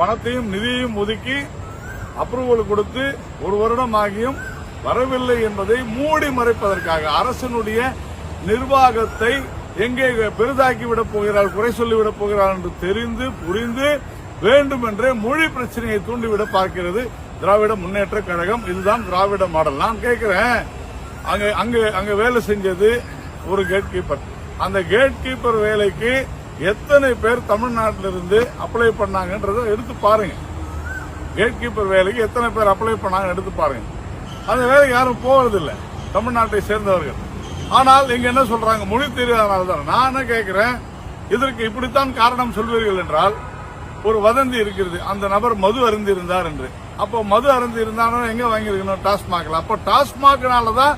பணத்தையும் நிதியையும் ஒதுக்கி அப்ரூவல் கொடுத்து ஒரு வருடம் ஆகியும் வரவில்லை என்பதை மூடி மறைப்பதற்காக அரசனுடைய நிர்வாகத்தை எங்கே பெரிதாக்கிவிடப் போகிறார், குறை சொல்லிவிடப் போகிறார் என்று தெரிந்து புரிந்து வேண்டுமென்றே மொழி பிரச்சனையை தூண்டிவிட பார்க்கிறது திராவிட முன்னேற்ற கழகம். இதுதான் திராவிட மாடல். நான் கேட்கிறேன், அங்க வேலை செஞ்சது ஒரு கேட் கீப்பர். அந்த கேட் கீப்பர் வேலைக்கு எத்தனை பேர் தமிழ்நாட்டிலிருந்து அப்ளை பண்ணாங்கன்றதை எடுத்து பாருங்க. கேட் கீப்பர் வேலைக்கு எத்தனை பேர் அப்ளை பண்ணாங்க எடுத்து பாருங்க. அந்த வேலைக்கு யாரும் போவதில்லை தமிழ்நாட்டை சேர்ந்தவர்கள். ஆனால் இங்க என்ன சொல்றாங்க, மொழி தெரியாதனால தான். நான் என்ன கேட்கிறேன், இதற்கு இப்படித்தான் காரணம் சொல்வீர்கள் என்றால் ஒரு வதந்தி இருக்கிறது, அந்த நபர் மது அருந்தி இருந்தார் என்று. அப்போ மது அருந்தி இருந்தாலும் எங்க வாங்கியிருக்கணும், டாஸ்மாக்ல. அப்போ டாஸ்மாக்னாலதான்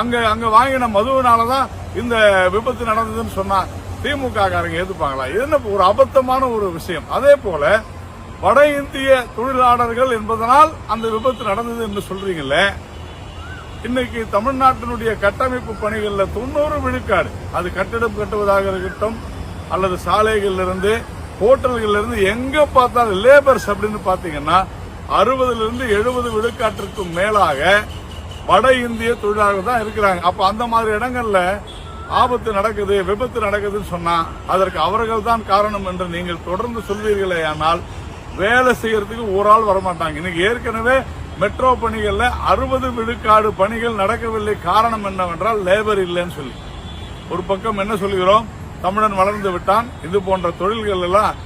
அங்க வாங்கின மதுவினாலதான் இந்த விபத்து நடந்ததுன்னு சொன்னா திமுக காரங்க ஏத்துப்பாங்களா? இது என்ன ஒரு அபத்தமான ஒரு விஷயம். அதே போல வட இந்திய தொழிலாளர்கள் என்பதனால் அந்த விபத்து நடந்தது என்று சொல்றீங்கல்ல, இன்னைக்கு தமிழ்நாட்டினுடைய கட்டமைப்பு பணிகள்ல 90 விழுக்காடு, அது கட்டிடம் கட்டுவதாக இருக்கட்டும் அல்லது சாலைகள்ல இருந்து ஹோட்டல்கள்ல இருந்து எங்க பார்த்தாலும் லேபர்ஸ் அப்படின்னு பாத்தீங்கன்னா 60-70 விழுக்காட்டிற்கும் மேலாக வட இந்திய தொழிலாளர்கள் தான் இருக்கிறாங்க. அப்ப அந்த மாதிரி இடங்கள்ல ஆபத்து நடக்குது, விபத்து நடக்குதுன்னு சொன்னா அதற்கு அவர்கள் தான் காரணம் என்று நீங்கள் தொடர்ந்து சொல்வீர்களே, ஆனால் வேலை செய்யறதுக்கு ஒரு ஆள் வரமாட்டாங்க. இன்னைக்கு ஏற்கனவே மெட்ரோ பணிகள்ல 60 விழுக்காடு பணிகள் நடக்கவில்லை. காரணம் என்னவென்றால் லேபர் இல்லைன்னு சொல்லி. ஒரு பக்கம் என்ன சொல்கிறோம், தமிழன் வளர்ந்து விட்டான், இது போன்ற தொழில்கள் எல்லாம்,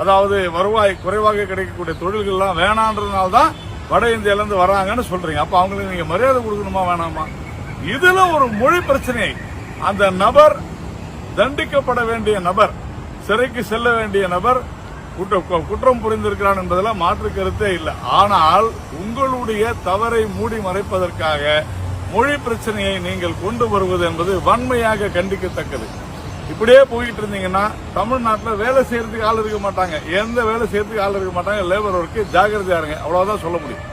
அதாவது வருவாய் குறைவாக கிடைக்கக்கூடிய தொழில்கள் எல்லாம் வேணான்றதுனால்தான் வட இந்தியாவிலிருந்து வராங்கன்னு சொல்றீங்க. அப்ப அவங்களுக்கு நீங்க மரியாதை கொடுக்கணுமா வேணாமா? இதுல ஒரு மொழி பிரச்சனை. அந்த நபர் தண்டிக்கப்பட வேண்டிய நபர், சிறைக்கு செல்ல வேண்டிய நபர் குற்றம் புரிந்திருக்கிறான் என்பதில் மாற்று கருத்தே இல்லை. ஆனால் உங்களுடைய தவறை மூடி மறைப்பதற்காக மொழி பிரச்சனையை நீங்கள் கொண்டு வருவது என்பது வன்மையாக கண்டிக்கத்தக்கது. இப்படியே போயிட்டு இருந்தீங்கன்னா தமிழ்நாட்டில் வேலை செய்யறதுக்கு ஆள் இருக்க மாட்டாங்க. எந்த வேலை செய்யறதுக்கு ஆள் இருக்க மாட்டாங்க. லேபர் ஒர்க்கு ஜாகிரதையா இருங்க, அவ்வளவுதான் சொல்ல முடியும்.